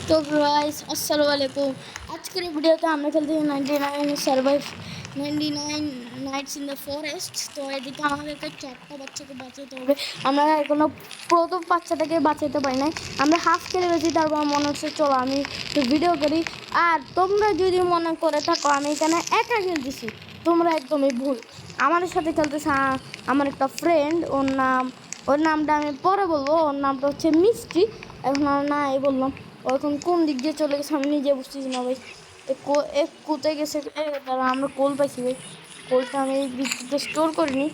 तो गाइस अस्सलाम वालेकुम। आज के वीडियो तो हमने खेलते हैं 99 survive 99 nights in the forest. তো এদিকে আমাদেরকে চারটা বাচ্চাকে বাঁচাতে হবে। আমরা এখনো প্রথম বাচ্চাটাকে বাঁচাতে পারি নাই, আমরা হাফ খেলে গেছি। তারপর মনে হচ্ছে চলো আমি ভিডিও করি। আর তোমরা যদি মনে করে থাকো আমি এখানে একা খেলতেছি, তোমরা একদমই ভুল। আমাদের সাথে খেলতেছে আমার একটা ফ্রেন্ড, ওর নামটা আমি পরে বলবো। ওর নামটা হচ্ছে মিষ্টি। এখন না এই বললাম, ও এখন কোন দিক দিয়ে চলে গেছে আমি নিজে বুঝতেছি না ভাই। কোথায় গেছে? তারা আমরা কোল পাইছি ভাই, কোলটা আমি বিদ্যুতে স্টোর করিনি।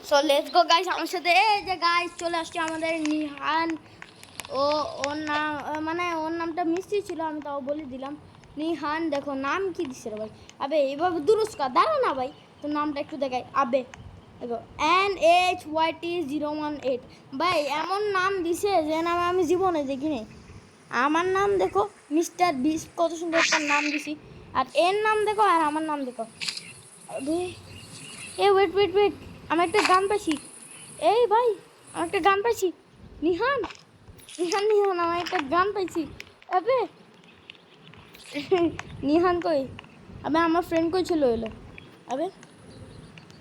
সো লেটস গো গাইস, আমার সাথে এই যে গাইস চলে আসছে আমাদের নিহান। ওর নাম মানে ওর নামটা মিষ্টি ছিল, আমি তাও বলে দিলাম নিহান। দেখো নাম কি দিছে রে ভাই? আবে এইভাবে দুরুস্কা দাঁড়া না ভাই, তোর নামটা একটু দেখাই। আবে দেখো NHYT018 ভাই, এমন নাম দিছে যে নাম আমি জীবনে দেখিনি। আমার নাম দেখো মিস্টার বিস, কত সুন্দর একটা নাম দিছি। আর এর নাম দেখো আর আমার নাম দেখো। আবে ওয়েট ওয়েট ওয়েট, আমি একটা গান পাইছি। এই ভাই আমি একটা গান পাইছি। নিহান নিহান নিহান, আমার একটা গান পাইছি। আবে নিহান কই? আবে আমার ফ্রেন্ড কই ছিল এলো? আবে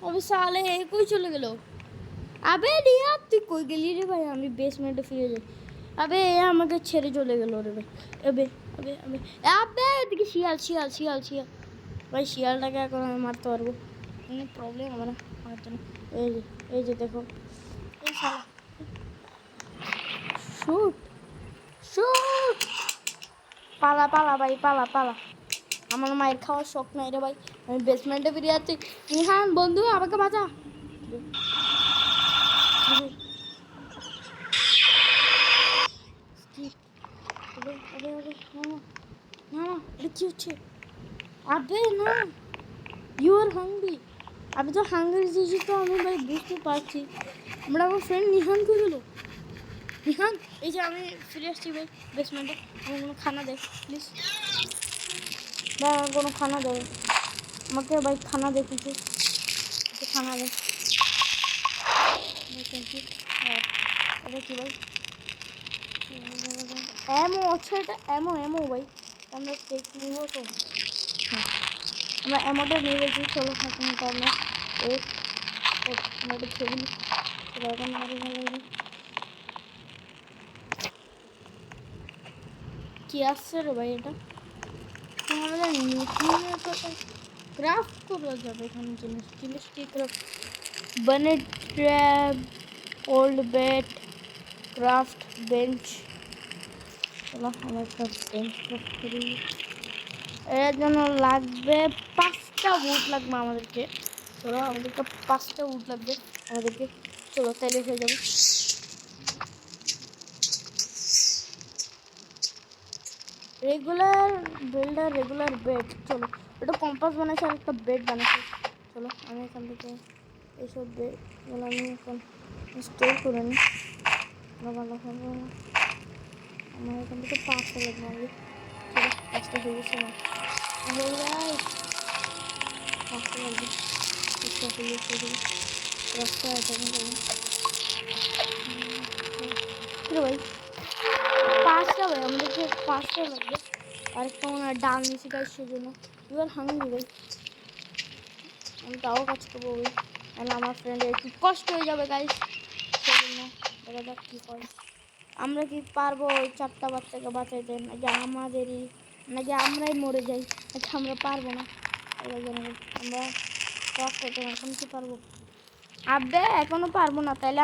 আবে সালে কই চলে গেল? আবে রিয়া তুই কই গেলি রে ভাই? আমি বেসমেন্টে ফিরে যাই। আবে আমাকে ছেড়ে চলে গেল রে ভাই। আবে আবে আবে আবে এদিকে শিয়াল শিয়াল শিয়াল শিয়াল ভাই, শিয়ালটাকে এখন আমি মারতে পারবো, কোনো প্রবলেম আমার মারতে না। এই যে দেখো, এই শালা শুট শুট, পালা পালা ভাই পালা পালা। আমার মায়ের খাওয়ার শখ নাই রে ভাই, আমি বেসমেন্টে ফিরে যাচ্ছি। নিহান বন্ধু আমাকে বাঁচা। না এটা কি হচ্ছে? আবে না, ইউ আর হাংরি। আমি তো হাংরি দিয়েছি, তো আমি ভাই বুঝতে পারছি। আমরা আমার ফ্রেন্ড নিহান কই গেল? নিহান এই যে আমি ফিরে আসছি ভাই বেসমেন্টে। আমার কোনো খানা দে প্লিজ ভাই, আমার কোনো খানা দেয় আমাকে ভাই, খানা দে কিছু, খানা দে। এটা কি ভাই? এমো আচ্ছা, এটা এমো এমো ভাই, আমরা টেক নিব তো। হ্যাঁ আমরা এমোটা নিয়ে গেছি। চলো এখন তো আমরা এটা খেলি। কি আসছে রে ভাই? এটা আমাদের নতুনের কথা ক্রাফট করা যাবে এখানে। জিনিস কি craft? Bonnet trap, old bed, craft bench. চলো আমরা একটা বেঞ্চ ক্রাফট করি। এর জন্য লাগবে 5টা উড লাগবে আমাদেরকে। চলো আমাদেরকে 5টা উড লাগবে আমাদেরকে। চলো তাইলে হয়ে যাবে। Regular builder regular bed. চলো এটা কম্পাস বানাইছে আর একটা বেড বানাইছে। চলো আমি এখান থেকে এইসব বেডগুলো আমি এখন স্টোর করে নিই। ভালো হবে। আমার এখান থেকে 5টা বেড মারবে। চলো 5টা হয়ে গেছে না? হয়ে যায় 5টা লাগবে। 5টা হয়ে গেছে। রাস্তা আছে ভাই, 5টা ভাই, আমাদেরকে 5টা লাগবে। আরেকটা মনে হয় ডাল নিচে গাছ, সেজন্য এবার হাঙ্গি ভাই। আমি তাও কাজ করবো ভাই, তাহলে আমার ফ্রেন্ডের একটু কষ্ট হয়ে যাবে গাইস, সেজন্য দেখা যাক কী করে। আমরা কি পারবো ওই 4টা বাচ্চাকে বাঁচাইতে, নাকি আমাদেরই, নাকি আমরাই মরে যাই? আচ্ছা আমরা পারবো না, আমরা এখন কি পারবো? আবে এখনো পারবো না, তাহলে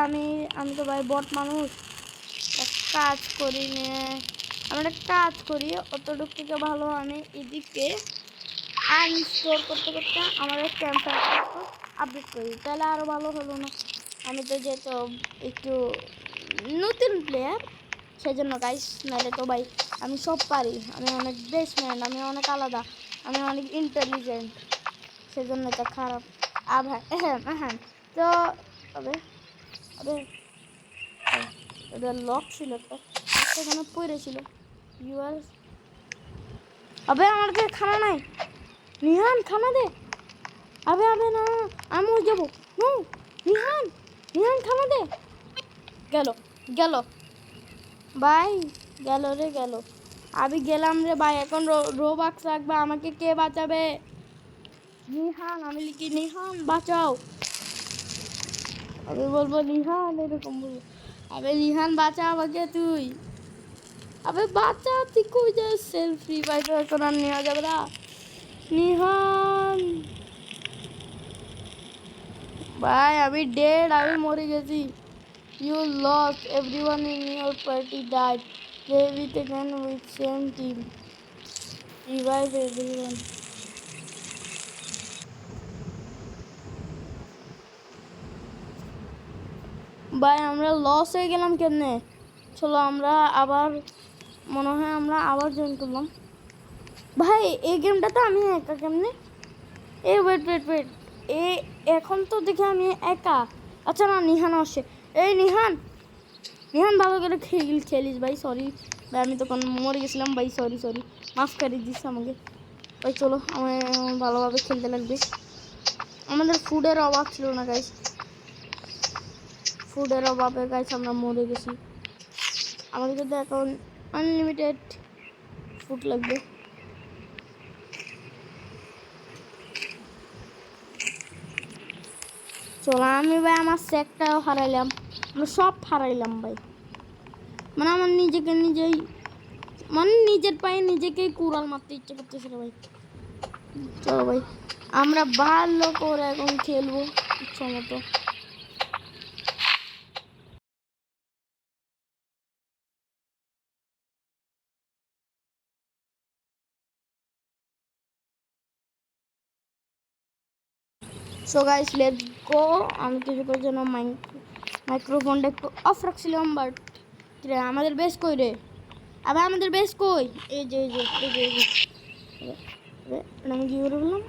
আমি তো ভাই বট মানুষ। কাজ করি নে, আমরা কাজ করি অতটুক থেকে ভালো। আমি এদিকে আনস্টোর করতে করতে আমাদের ক্যাম্পার আপডেট করি, তাহলে আরও ভালো হলো না? আমি তো যেহেতু একটু নতুন প্লেয়ার সেজন্য গাইস, নাহলে তো ভাই আমি সব পারি। আমি অনেক বেসম্যান, আমি অনেক আলাদা, আমি অনেক ইন্টেলিজেন্ট, সেজন্য এটা খারাপ। হ্যাঁ তো আবে আবে এটা লক ছিল একটা, এখানে পড়েছিল। ইউআর আবে আমার কাছে খানা নাই, নিহান খানা দে। আবে আবে না, আমি মরে যাবো। নো নিহান, নিহান খানা দে। গেল গেল ভাই, গেল রে গেল। আমি গেলাম রে ভাই, এখন রোবাক্স রাখবে, আমাকে কে বাঁচাবে? নিহান, আমি লিখি নিহান বাঁচাও। আমি বলবো নিহান, এরকম বলবো। আবে নিহান বাঁচা আমাকে তুই। আবে বাঁচা, তুই কই যাস? সেলফি ভাই তো এখন আর নেওয়া যাবে না। নিহান ভাই, আমি ডেড, আমি মরে গেছি। You lost. Everyone in your party died. Play with again with same team. Revive everyone. ভাই আমরা লস হয়ে গেলাম কেমনে? চলো আমরা আবার, মনে হয় আমরা আবার জয়েন করলাম। ভাই এই গেমটা তো আমি একা কেমনে? এ ওয়েট ওয়েট ওয়েট, এ এখন তো দেখি আমি একা। আচ্ছা না, নিহান আসছে। এই নিহান, নিহান ভালো করে খেলিস ভাই। সরি ভাই, আমি তখন মরে গেছিলাম ভাই, সরি সরি, মাফ করে দিস আমাকে ভাই। চলো আমার ভালোভাবে খেলতে লাগবে। আমাদের ফুডের অভাব ছিল না গাইস, ফুডের অভাবে গাইস আমরা মরে গেছি। আমাদের কিন্তু এখন আনলিমিটেড ফুড লাগবে। চলো আমি ভাই আমার সেটটাও হারাইলাম, আমরা সব হারাইলাম ভাই। মানে আমার নিজেকে নিজেই, মানে নিজের পায়ে নিজেকেই কুড়াল মারতে ইচ্ছে করতেছিল ভাই। চলো ভাই আমরা ভালো করে এখন খেলবো ইচ্ছা মতো। So guys let's go. আমি কিছুক্ষণের জন্য মাইক্রোফোনটা একটু অফ রাখছিলাম, বাট আমাদের বেস কই রে? আবার আমাদের বেস কই? এই যে এই যে এই যে এই যে আমি কি করে বললাম?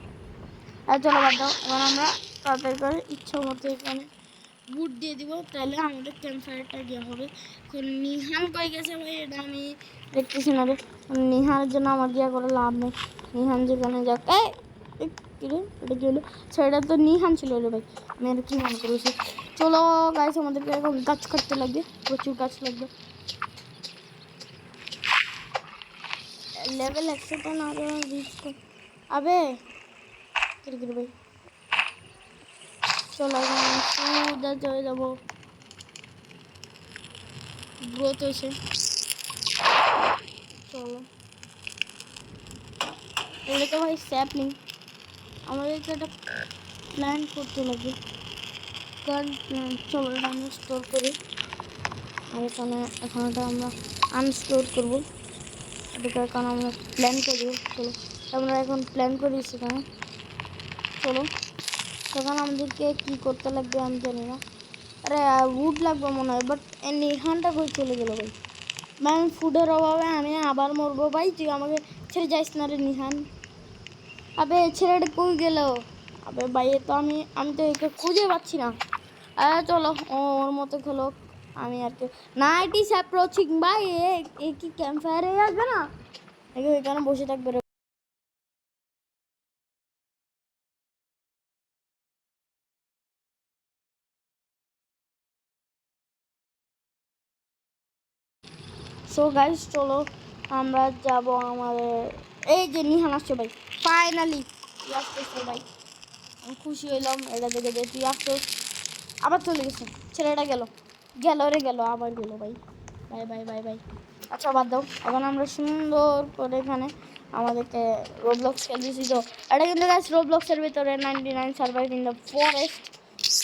আর চলো বাদ দাও, এবার আমরা তাড়াতাড়ি করে ইচ্ছা মতো এখানে বুট দিয়ে দিব, তাহলে আমাদের ক্যাম্প ফায়ারটা গিয়ে হবে। এখন নিহান কই গেছে ভাই, এটা আমি দেখতেছি না রে। নিহানের জন্য আমার গিয়া করে লাভ নেই, নিহান যেখানে যাক। এই কিরে, এটা কি হলো? সেটা তো নিহান ছিল রে ভাই, আমি আর কি মনে করেছি। চলো গাইস, আমাদেরকে এখন গাছ কাটতে লাগবে, প্রচুর গাছ লাগবে। লেভেল 100টা না রিচ কর। আবে কিরে ভাই, চলো এখন সোজা চলে যাবো। গ্রোথ হয়েছে, চলো। এগুলো তো ভাই স্যাপলিং, আমাদেরকে একটা প্ল্যান করতে লাগবে। কারণ চলো এটা আমরা স্টোর করি, আর এখানে এখন এটা আমরা আনস্টোর করবো। এটাকে এখন আমরা প্ল্যান করবো। চলো আমরা এখন প্ল্যান করি সেখানে। চলো সেখানে আমাদেরকে কী করতে লাগবে আমি জানি না। আরে উড লাগবে মনে হয়, বাট নিহানটা কই চলে গেল ভাই? ভাই আমি ফুডের অভাবে আমি আবার মরবো ভাই, তুই আমাকে ছেড়ে যাইস না রে নিহান। আবে ছেলেটা কই গেল? আবে ভাই তো আমি আমি তো একে খুঁজে পাচ্ছি না। চলো ওর মতো খেলো, আমি আর কি নাইট ইজ অ্যাপ্রোচিং ভাই। এ কি ক্যাম্প ফায়ারে আসবে না? একে এখানে বসে থাকবে রে। সো গাইস চলো আমরা যাব আমাদের, এই যে নিহান আসছে ভাই, ফাইনালি তুই আসতেছে ভাই, আমি খুশি হইলাম এটা দেখে যে তুই আসছিস। আবার চলে গেছে ছেলেটা, গেল গেল রে গেল, আবার গেল ভাই। Bye bye bye bye. আচ্ছা বাদ দাও, এখন আমরা সুন্দর করে এখানে আমাদেরকে রোবলক্স খেলতেছি। তো এটা কিন্তু গাছ রোবলক্সের ভিতরে 99 সার্ভাইভ ইন দ্য ফরেস্ট।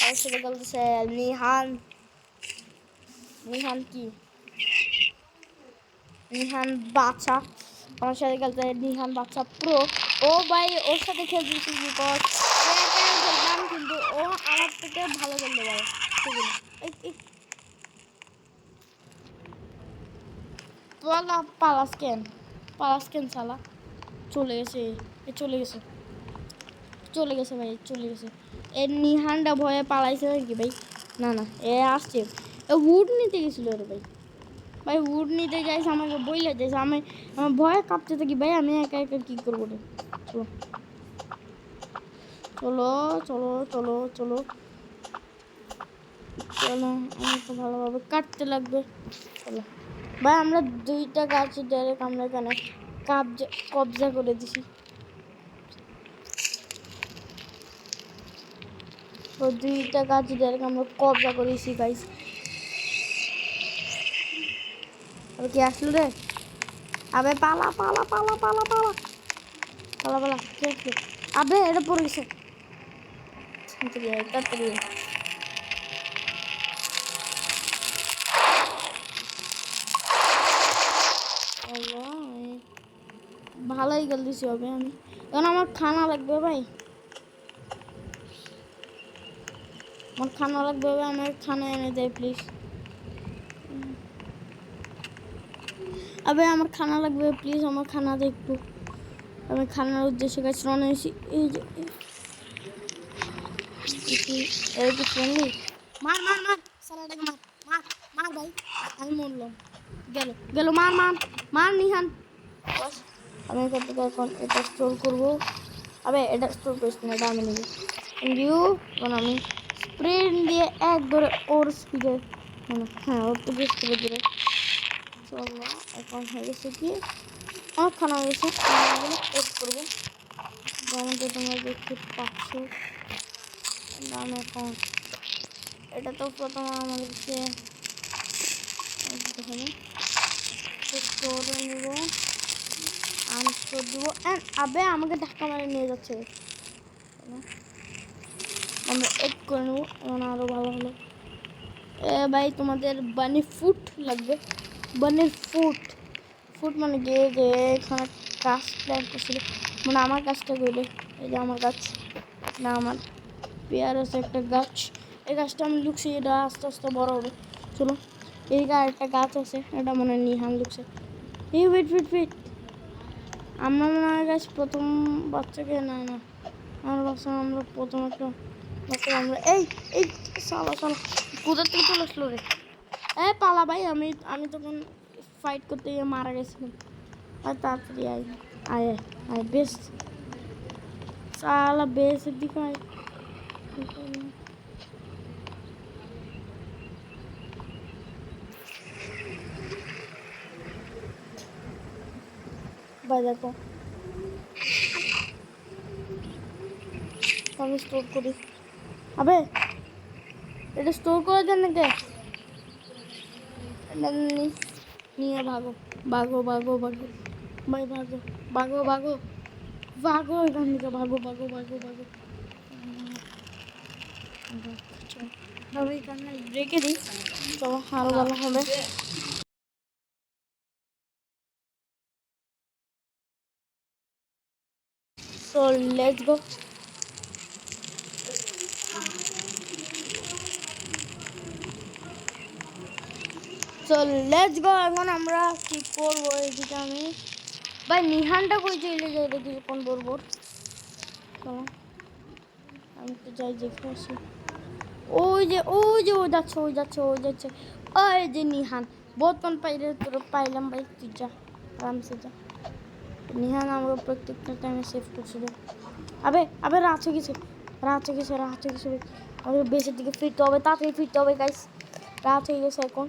আর সেটা বলতেছে নিহান, নিহান কি নিহান বাচ্চা, আমার সাথে খেলতে নিহান বাচ্চা প্রো। ও ভাই ওর সাথে খেলতেছি বিকজ খেলতাম, কিন্তু ও আমার থেকে ভালো খেলতে পারে। পালাস কেন, পালাস কেন শালা? চলে গেছে, এ চলে গেছে, চলে গেছে ভাই, চলে গেছে। এর নিহানটা ভয়ে পালাইছে নাকি ভাই? না না, এ আসছে, উড নিতে গেছিল রে ভাই। ভাই উড নিতে যাইছে আমাকে বইলে যাইছে, আমার ভয়ে কাঁপতে থাকি ভাই। আমি একা একা কী করবো রে? চলো চলো চলো চলো চলো, আমাকে ভালোভাবে কাটতে লাগবে। চলো ভাই, আমরা 2টা গাছ ডাইরেক্ট আমরা এখানে কবজা করে দিছি। তো 2টা গাছ ডাইরেক্ট আমরা কবজা করেছি গাইস। আর কি আসলো রে? আবে পালা পালা পালা পালা পালা পালা পালা, কি আসলো? আবে এটা পড়ে গেছে। তাড়াতাড়ি ভালোই গেল দিছি হবে। আমি কারণ আমার খানা লাগবে ভাই, আমার খানা লাগবে ভাই। আমার খানা এনে দেয় প্লিজ। আবে আমার খানা লাগবে প্লিজ, আমার খানা দে একটু। আমি খানার উদ্দেশ্যে গাছ রওনা হয়েছি। এই যে এই কি ফ্রেন্ডলি? মার মার মার সালাটাকে মার মার মার ভাই। আমি মরলাম। গেল গেল, মার মার মার নিহান। আমি এখান থেকে এখন এটা স্টোর করবো। আবে এটা স্টোর করিস না, এটা আমি নেবো। এখন আমি স্প্রিন্ট দিয়ে এক ধরে ওর স্পিডে, হ্যাঁ ওর থেকে স্পিডে ধরে চলো। এখন হয়ে গেছে কি আমার খানা হয়ে গেছে, টেস্ট করবো। যেমনটা তোমরা দেখতে পাচ্ছ আমি এখন এটা তো প্রথম আমাদেরকে স্টোরে নেব, আনস্টোর দেবো। আবে আমাকে ধাক্কা মারে নিয়ে যাচ্ছে। আমরা এক করে নেবো, এখন আরও ভালো হলো। ভাই তোমাদের বানি ফুট লাগবে। বানির ফুট, ফুট মানে গিয়ে যে এখানে গাছ প্ল্যান্ট করছিল, মানে আমার গাছটা গেলে এই যে আমার গাছ না, আমার পেয়ার আছে একটা গাছ। এই গাছটা আমি লুকছি, এটা আস্তে আস্তে বড় হবে। চলো এই একটা গাছ আছে, এটা মনে হয় নিহান লুকছে। এই ওয়েট ওয়েট ওয়েট, আমরা মনে হয় গাছ প্রথম বাচ্চাকে না না আমার বাচ্চা, আমরা প্রথম একটা বাচ্চা আমরা এই এই সালা সালা কোথা থেকে চলে আসলো রে? পালা ভাই, আমি আমি তখন ফাইট করতে গিয়ে মারা গেছিলাম। আর তাড়াতাড়ি আয় আয় আয়, বেশ সালা বেশের দিকে আয়। ভাই দেখো আমি স্টোর করি। আবে এটা স্টোর করে দেন নাকি? নিয়ে ভাগো ভাগো ভাগো ভাগো ভাই, ভাগো ভাগো ভাগো ভাগো এখান থেকে, ভাগো ভাগো ভাগো ভাগো। আমি এখানে রেখে দিই, তো আরো ভালো হবে। So let's go. So let's go. এখন আমরা কি করবো? এদিকে আমি ভাই নিহানটা কই চলে যাই দেখি কোন বলবো। চলো আমি তো যাই দেখে আসি। ওই যে ও যাচ্ছে ওই যাচ্ছে ওই যাচ্ছে, ওই যে নিহান বোতন পাইলে তোর পাইলাম ভাই, তুই যা আরামসে যা। নিহান আমরা প্রত্যেকটা টাইমে সেভ করছিল। আবে আবে রাত হয়ে গেছে, রাত হয়ে গেছে, রাত হয়ে গেছে। আমাদের বেসের দিকে ফিরতে হবে, তাড়াতাড়ি ফিরতে হবে গাইস, রাত হয়ে গেছে এখন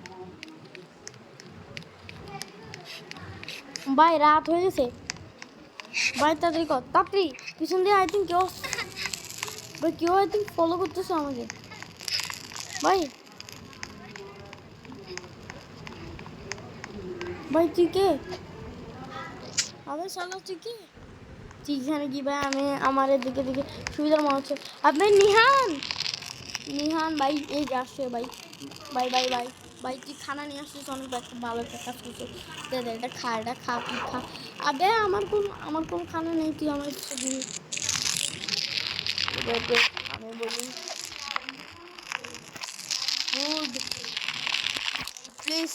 ভাই, রাত হয়ে গেছে ভাই। তাড়াতাড়ি কর তাড়াতাড়ি, পিছন দিয়ে আই থিঙ্ক কেউ ভাই, কেউ আই থিঙ্ক ফলো করতেছে আমাকে ভাই। ভাই তুই কে? আবে শালা তুই কে? তুই এখানে কি ভাই? আমি আমার দিকে দিকে সুবিধার মনে হচ্ছে। আপনি নিহান, নিহান ভাই এই যে আসছে ভাই, ভাই ভাই ভাই ভাই তুই খানা নিয়ে আসছিস, অনেক ভালো একটা কাজ করছিস। দে দে এটা খা, এটা খা, তুই খা। আবে আমার কোনো খানা নেই, তুই আমার দিবি। আমি বলি ফুড প্লিজ,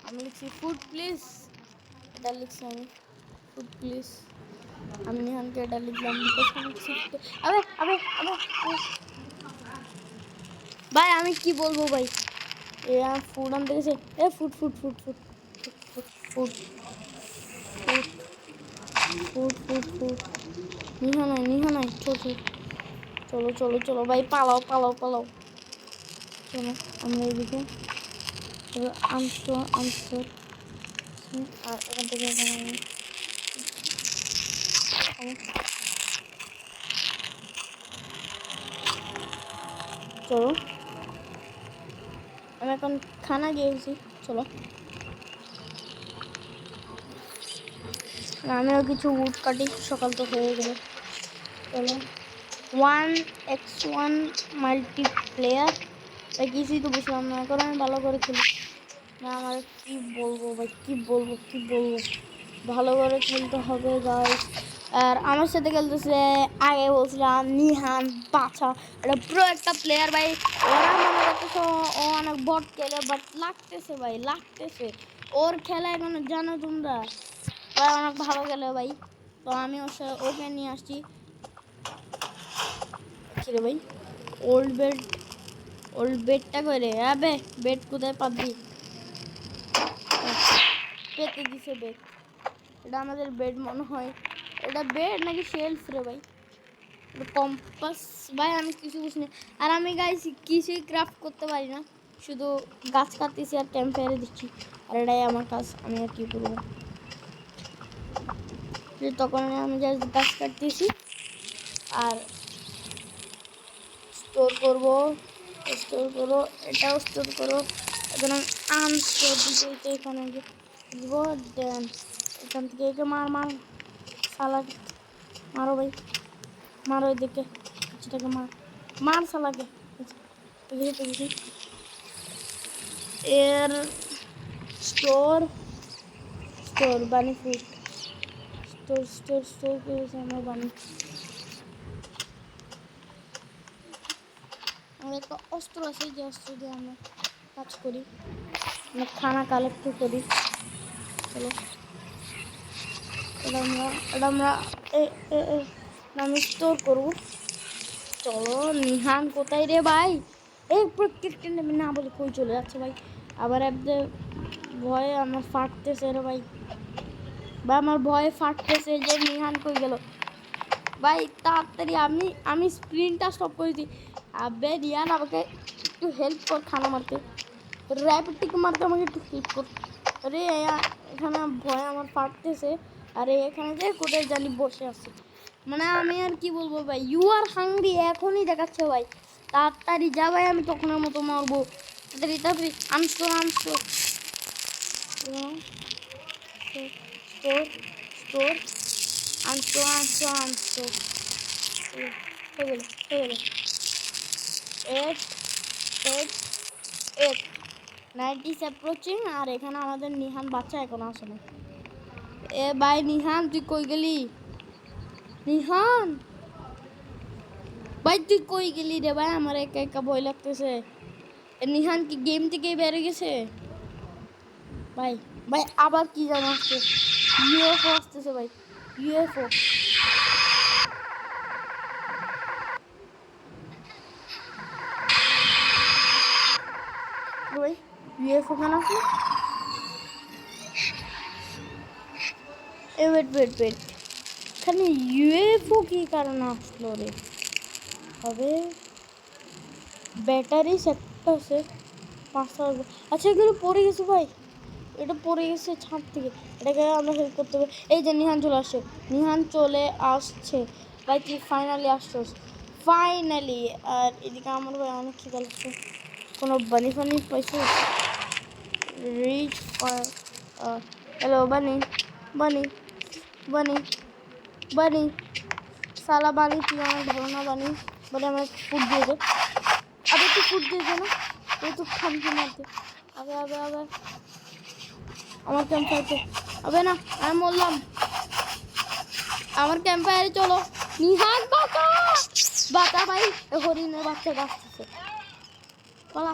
আমি লিখছি ফুড প্লিজ, এটা লিখছি আমি ফুড প্লিজ। আমি নিহানকে এটা লিখলাম বিকজ আমি আবে আবে আবে ভাই আমি কি বলবো ভাই, এ ফুড আনতে গেছে, এ food food food food food food food food food নিহা নাই ছোট, চলো চলো চলো ভাই, পালাও পালাও পালাও, চলো আমরা এদিকে আমস্টো আমস্টো আর এখান থেকে চলো আমি এখন খানা গিয়েছি, চলো আমিও কিছু উড কাটি, সকাল তো হয়ে গেল। চলো 1x1 মাল্টিপ্লেয়ার ভাই, কিছুই তো বুঝলাম না, এখন আমি ভালো করে খেলি না, আমার কি বলবো ভাই, কি বলবো ভালো করে খেলতে হবে গাইস। আর আমার সাথে খেলতেছে, আগে বলছিলাম নিহান বাছা, এটা পুরো একটা প্লেয়ার ভাই, ওরা মনে করতেছে ও অনেক বট খেলে, বাট লাগতেছে ভাই, লাগতেছে ওর খেলা এখন জানো তোমরা ভাই, অনেক ভালো খেলে ভাই। তো আমি ওকে নিয়ে আসছি, কিরে ভাই ওল্ড বেডটা করে, আবে বেড কোথায় পাবি, পেতে দিছে বেড, এটা আমাদের বেড মনে হয়, এটা বেড নাকি শেলফ রে ভাই, কম্পাস ভাই, আমি কিছু বুঝি না। আর আমি গাইস কিছুই ক্রাফট করতে পারি না, শুধু গাছ কাটতেছি আর ক্যাম্প ফায়ারে দিচ্ছি, আর এটাই আমার কাজ, আমি আর কি করবো। তখন আমি জাস্ট গাছ কাটতেছি আর স্টোর করবো, এটাও স্টোর করো, এখন আমি আনস্টোর দিতে এখানে দিব, দেন এখান থেকে একে মার সালাদ মারো ভাই, মারো এদিকে সেটাকে মার সালাকে, দেখেছি এর স্টোর বানি ফুড, স্টোর করেছে আমার বানি, আমার একটা অস্ত্র আছে, যে অস্ত্র দিয়ে আমরা কাজ করি, আমরা খানা কালেক্ট করি। চলো এটা আমরা আমি স্টোর করবো। চলো নিহান কোথায় রে ভাই, এই প্রত্যেকটা না বলে কই চলে যাচ্ছে ভাই, আবার একদম ভয়ে আমার ফাটতেছে রে ভাই, বা আমার ভয়ে ফাটতেছে যে নিহান কই গেল ভাই, তাড়াতাড়ি আমি স্ক্রিনটা স্টপ করেছি, আবে রিয়ান আমাকে একটু হেল্প কর, খানা মারতে র্যাপিড মারতে আমাকে একটু হেল্প কর, আরে এখানে ভয় আমার ফাটতেছে, আরে এখানে যে কোথায় জানি বসে আছে, মানে আমি আর কি বলবো ভাই, ইউ আর হাংরি এখনই দেখাচ্ছে ভাই, তাড়াতাড়ি যা ভাই, আমি তখনের মতো মারবো, তাড়াতাড়ি আনস্টোর স্টোর আনস্টোর হয়ে গেল 90 অ্যাপ্রোচিং, আর এখানে আমাদের নিহান বাচ্চা এখন আসে না, এ ভাই নিহান তুই কই গেলি, নিহান ভাই তুই কই গেলি রে ভাই, আমার একা একা ভয় লাগতেছে, নিহান কি গেম থেকে বেরিয়ে গেছে ভাই, আবার কি জানো আসছে, ইউএফও আসতেছে ভাই, ইউএফও ভাই, ইউএফও কেন আসলো, ওয়েট এখানে ইউএফও কি কারণে আসলো রে, হবে ব্যাটারি সেটটা আছে 500, আচ্ছা এগুলো পড়ে গেছে ভাই, এটা পড়ে গেছে ছাদ থেকে, এটাকে আমরা হেল্প করতে হবে, এই যে নিহান চলে আসছে ভাই, তুই ফাইনালি আসছিস ফাইনালি, আর এদিকে আমার ভাই অনেক খিদা লাগছে, কোনো বানি পাইছে, রিচ হ্যালো বানি সালা বানি, তুই আমার ভালো না বানি, বলে আমার ফুড দিয়ে দে, আবার তুই ফুড দিয়ে দে না, তুই তো খামছি মারতে, আবার আমার ক্যাম্প ফায়ারে, হবে না আমি বললাম আমার ক্যাম্প ফায়ারে চলো, নিহান বাতা ভাই, হরিণের বাচ্চা আসতেছে, পালা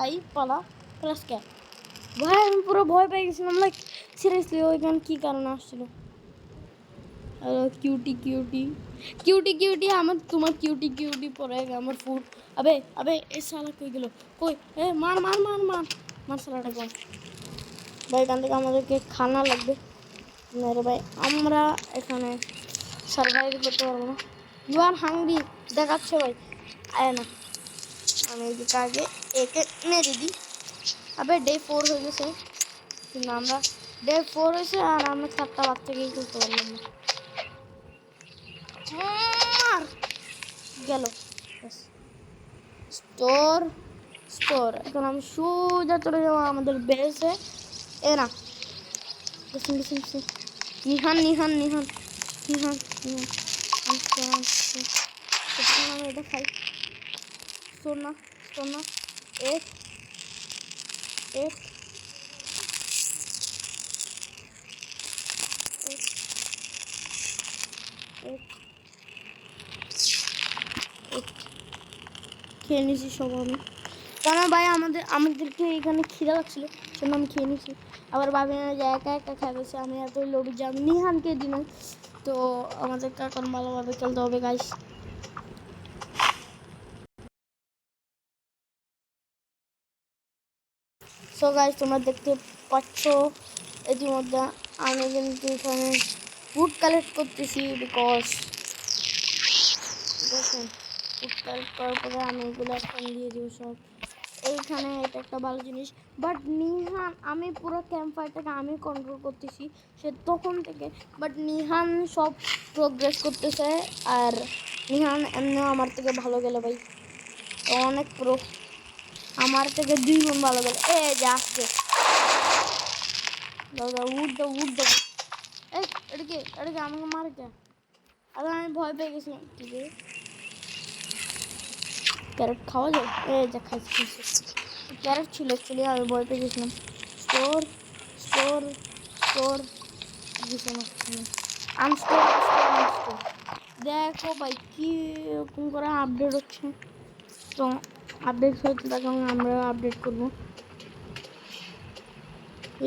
আই পালা প্লাস কে ভাই, আমি পুরো ভয় পেয়ে গেছিলাম, লাইক সিরিয়াসলি ওইখানে কি কারণে আসছিল, কিউটি কিউটি কিউটি আমার তোমার কিউটি কিউটি পরে আমার ফুড। আবে আবে এই শালা কই গেল? কই এ মার মার মার মার মার শালাটা কই? ভাই এখান থেকে আমাদেরকে খানা লাগবে। মেরে ভাই আমরা এখানে সার্ভাইভ করতে পারবো না। ইউ আর হাংরি দেখাচ্ছে ভাই। আয় না আমি এদিকে আগে একে মেরে দিই। আবে ডে 4 হয়ে গেছে কিন্তু আমরা ডে 4 হয়েছে আর আমরা 4টা বাচ্চা গিয়ে করতে পারলাম না। গেল স্টোর স্টোর। এখন আমি সোজা চলে যাবো আমাদের বেসে। এ না নিহান নিহান নিহান নিহান নিহান আমি এটা খাই। স্টোর না স্টোর না এক এক খেয়ে নিয়েছি সব আমি। কারণ ভাই আমাদেরকে এখানে খিদা লাগছিল সেজন্য আমি খেয়ে নিয়েছি। আবার ভাবি না যে একা একা খাইছে আমি এত লোভী যে আমি নিহানকে দিই না। তো আমাদেরকে এখন ভালোভাবে খেলতে হবে গাইস। সো গাইস তোমরা দেখতে পাচ্ছ ইতিমধ্যে আমি কিন্তু এখানে ফুড কালেক্ট করতেছি বিকজ দেখুন ফুড কালেক্ট করার পরে আমি এগুলো এখন দিয়ে দিব সব এইখানে। এটা একটা ভালো জিনিস। বাট নিহান আমি পুরো ক্যাম্প ফায়ারটাকে আমি কন্ট্রোল করতেছি সে তখন থেকে। বাট নিহান সব প্রোগ্রেস করতেছে আর নিহান এমনিও আমার থেকে ভালো গেল ভাই, অনেক প্রো, আমার থেকে 2 গুণ ভালো গেল। এ যা আসছে দাদা উঠ দাও উঠ দাও। এই এটাকে আমাকে মারে কে? আরে আমি ভয় পেয়ে গেছিলাম। কি রে ক্যারেট খাওয়া যায়? এ যা খাইছি ক্যারেট ছিল অ্যাকচুয়ালি, আমি ভয় পেয়ে গেছিলাম। স্টোর স্টোর স্টোর কিছু না আনস্টোর আনস্টোর। দেখো ভাই কীরকম করে আপডেট হচ্ছে। তো আপডেট হচ্ছে তখন আমরা আপডেট করবো।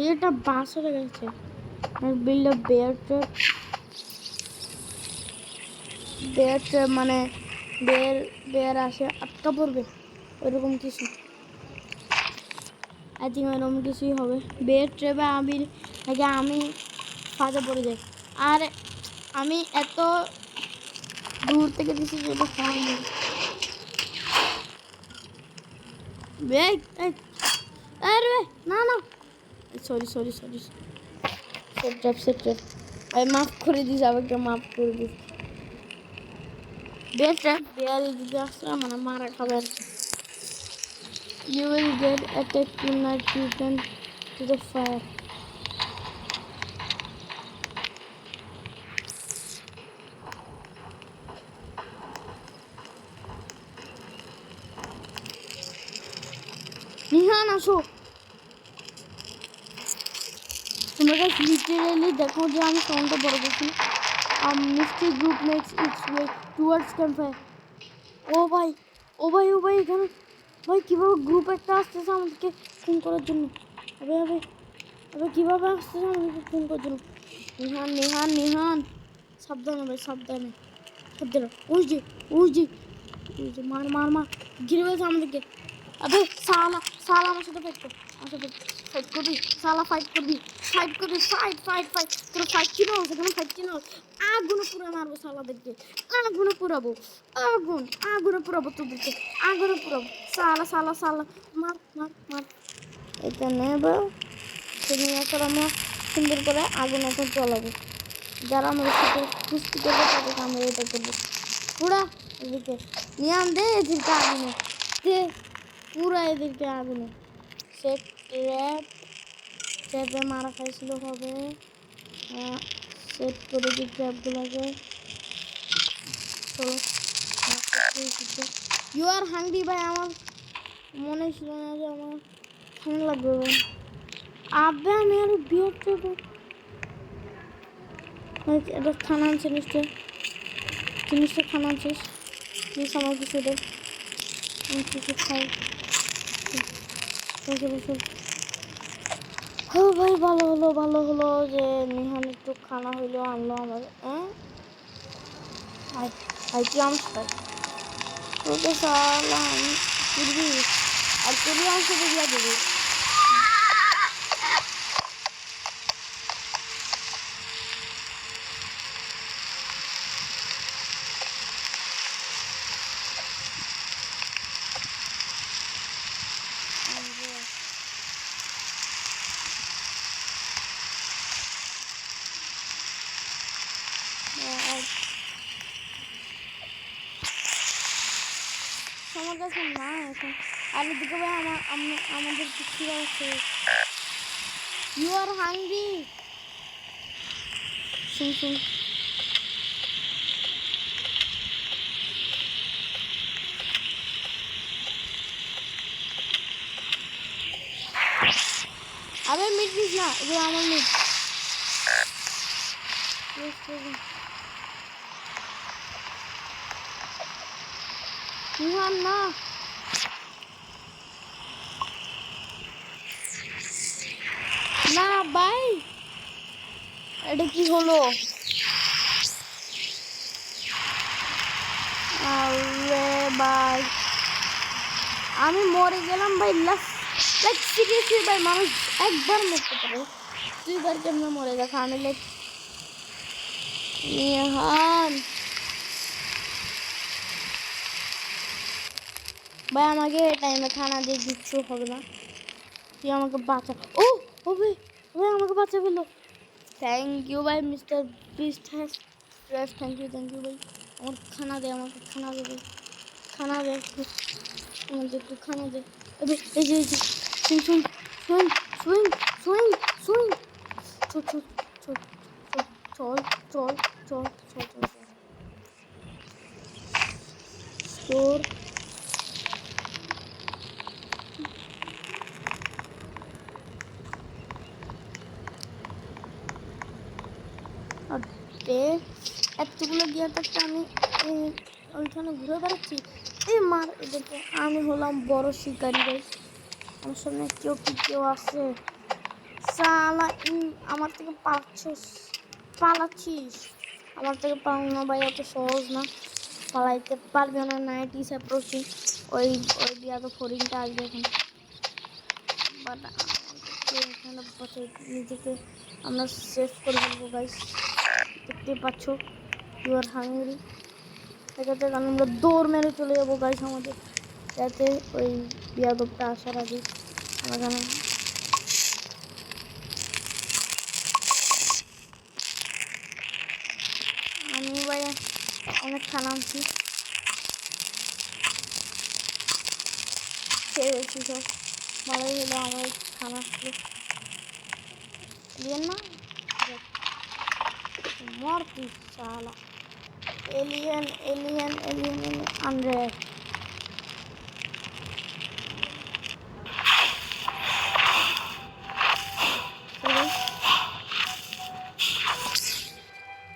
এটা বাস হয়ে গেছে build a bear trap. Bear trap মানে বেয়ার আসে আটকা পড়বে ওইরকম কিছু। আই থিঙ্ক ওইরকম কিছুই হবে। বেয়ার ট্র্যাপে আমি ফাঁদে পড়ে যাই। আর আমি এত দূর থেকে দিচ্ছি যেটা খাওয়াই আরে না না sorry sorry sorry set trap আমি মাফ করে দিস, আমাকে মাফ করে দিস। বেয়ার ট্র্যাপ বেয়ার যদি আসলে মানে মারা খাবে আর কি। You will get attacked tonight driven to the fire. Nihan আসো। তোমরা গাইস লিটারালি দেখো যে আমি সাউন্ডটা বড় করছি। Misty group makes its way towards campfire. ও ভাই ও ভাই ও ভাই এখানে ভাই কীভাবে গ্রুপ একটা আসতেছে আমাদেরকে ফোন করার জন্য। আবে আবে আবে কীভাবে আসতেছে আমাদেরকে ফোন করার জন্য। নিহান নিহান নিহান সাবধানে ভাই সাবধানে সাবধানে। ওই যে ওই যে ওই যে মার মার মার ঘিরে ফেলছে আমাদেরকে। আবে সালা সালা আমার সাথে ফাইট কর, আমার সাথে ফাইট করবি সালা, ফাইট করবি ফাইট ফাইট ফাইট তোর ফাইট চিনো সেখানে ফাইট চিনো। আগুনে পুরো মারবো সালাদেরকে, আগুনে পুরাবো, আগুনে পুরাবো তোদেরকে, আগুনে পুরাবো সালা সালা সালা মার মার মার। এটা নেবো তুমি এখন আমরা সুন্দর করে আগুন এখন জ্বালাবো। যারা আমাদের সাথে কুস্তি করবে তাদেরকে আমরা এটা করবো পুরা এদিকে নিয়ে দে এদেরকে আগুনে দে পুরা এদেরকে আগুনে। সেট ট্র্যাপে মারা খাইছিল হবে সেট করে দিই ট্র্যাপগুলোকে। চলো ইউ আর হাংরি ভাই, আমার মনে ছিল না যে আমার ঠান্ডা লাগবে ভাই। আবে আমি আরো বিয়ার ট্র্যাপ এটা খানা আনছে জিনিসটা খানা আনছিস প্লিজ আমার কিছু দে, আমি কিছু খাই। ও ভাই ভালো হলো যে নিহান একটু খানা হইলো আনলো আমার। भाई भाई क्या मुश्किल तो साला हम फिर भी और फिर भी हमसे तो दिया दे আমার কাছে না এখন আলু দিকে ভাই আমাদের কিছু আছে ইউ আর হাংরি শুন শুন আরে মিট দিস না এগুলো আমার মিট নিহান না না ভাই এটা কি হলো আরে ভাই আমি মরে গেলাম ভাই লাইক সিরিয়াসলি ভাই মানুষ একবার মরতে পারে দুইবার কেমনে মরে দেখা আমি লাইক নিহান ভাই আমাকে টাইমে খানা দিয়ে কিচ্ছু হবে না তুই আমাকে বাঁচা ও ও ভাই ভাই আমাকে বাঁচা ফেলো থ্যাংক ইউ ভাই মিস্টার বিস্ট থ্যাংক ইউ ভাই আমাকে খানা দে ভাই খানা দে আমাকে একটু খানা দে এই যে শুন চল স্টোর এতগুলো গিয়ে থাকতে আমি ওইখানে ঘুরে বেড়াচ্ছি এই মার এদেরকে আমি হলাম বড় শিকারি ভাই আমার সামনে কেউ আছে সালা আমার থেকে পালাচ্ছিস আমার থেকে পালানো ভাই অত সহজ না পালাইতে পারবে না নাইট ইস অ্যাপ্রোচিং ওই দিয়া তো ফরিংটা আসবে এখন বাট এখানে বসে নিজেকে আমরা সেভ করে ফেলবো গাইস দেখতে পাচ্ছ ইউ আর হাংরি এটাতে আমরা দৌড় মেরে চলে যাবো গাইস আমাদের যাতে ওই বিয়াদবটা আসার আগে আমরা আমি ভাই অনেক খানা আনছি খেয়ে গেছি সব ভালোই হলো আমার খানা আসলো না মরতি সালা এলিয়েন আনরেড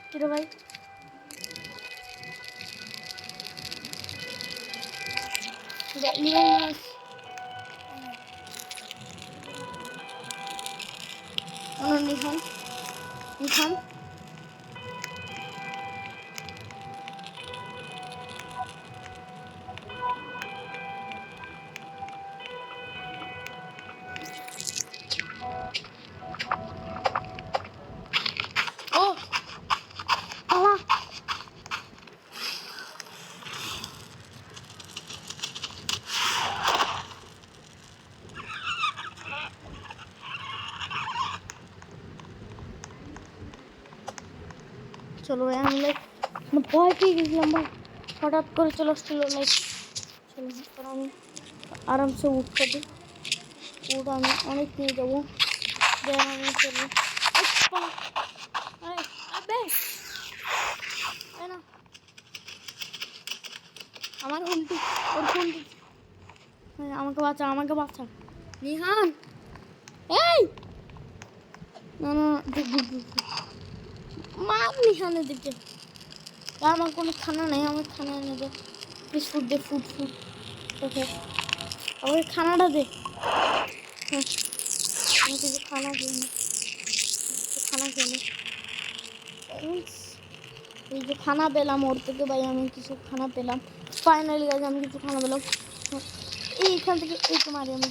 কিরে ভাই নিহান চলো ভাই আমি লাইক ভয় পেয়ে গেছিলাম ভাই হঠাৎ করে চলে আসছিল লাইক চলো তারপর আমি আরামসে উঠতে দিই আমি অনেক নিয়ে যাবো আমি চলবো আমার ফোনটি আমাকে বাঁচা নিহান এই না মার নিহানের দিকে আমার কোনো খানা নেই আমার খানা এনে দে প্লিজ ফুড দে ফুড ওকে আমাকে খানাটা দে হ্যাঁ আমি কিছু খানা খেয়ে খানা খেয়ে কিছু খানা পেলাম ওর থেকে ভাই, আমি কিছু খানা পেলাম ফাইনালি গাইজ, আমি কিছু খানা পেলাম এইখান থেকে। এই তো মারি আমি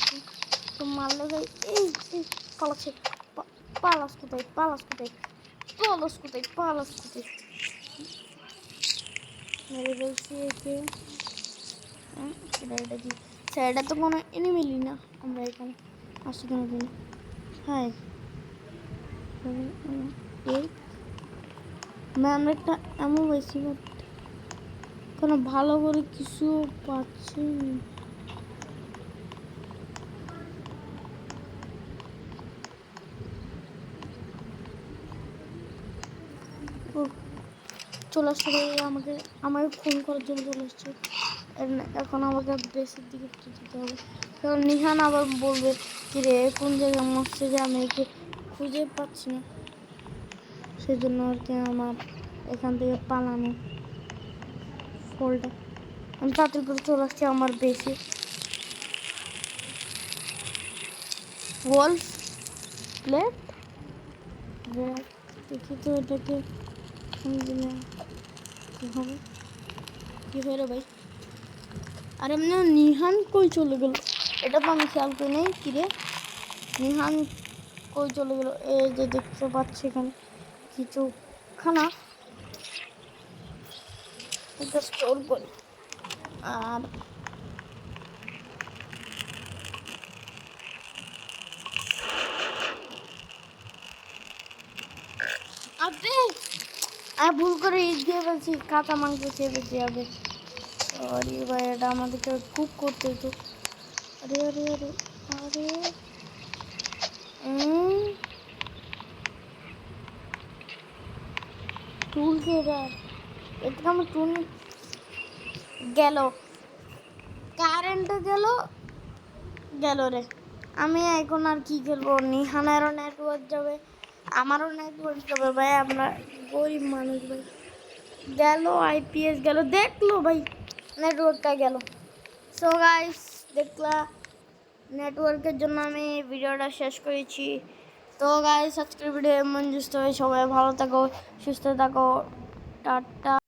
তো মারলে ভাই, এই পালাচ্ছে, পালাস কোথায়, পালাস কোথায়, পালাস কোথায়, পালাস কোথায়, মেরে ফেলছি একে। এটা কি স্যারটা তো কোনো এনিমিলি না, আমরা এখানে আসছি কেন জানি। হ্যাঁ আমরা একটা এমন পাইছি, বাট কোনো ভালো করে কিছু পাচ্ছি না। চলে আসছে আমাকে ফোন করার জন্য চলে আসছে। এখন আমাকে বেসের দিকে যেতে হবে, কারণ নিহান আবার বলবে কি রে কোন জায়গায় মরছে, যে আমি একে খুঁজে পাচ্ছি না। সেই জন্য আর কি আমার এখান থেকে পালানো ফলটা। আমি তাড়াতাড়ি করে চলে আসছি আমার বেসে। ওয়ালফ প্লেট দেখি তো এটাকে কী হবে, কী হয়ে রে ভাই। আর এমনি নিহান কই চলে গেল, এটা তো আমি খেয়াল করি নেই। কিরে নিহান কই চলে গেল? এই যে দেখতে পাচ্ছি এখানে কিছু খানা, এটা স্টোর করি। আর ভুল করে ঈদ দিয়ে বলছি, কাঁচা মাংস খেয়ে বেঁচে যাবে। সরি ভাই, এটা আমাদেরকে কুক করতে হতো। আরে আরে আরে আরে টুল খেয়ে এটা আমার টুল গেল, কারেন্টও গেল গেল রে। আমি এখন আর কি খেলবো, নিহানেরও নেটওয়ার্ক যাবে, আমারও নেটওয়ার্ক যাবে ভাই, আমরা গরিব মানুষ ভাই। গেল আইপিএস গেল, দেখলো ভাই নেটওয়ার্কটা গেল। সো গাইস দেখলা, নেটওয়ার্কের জন্য আমি ভিডিওটা শেষ করেছি। তো গাইস আজকের ভিডিও এমন, সবাই ভালো থাকো, সুস্থ থাকো, টাটা।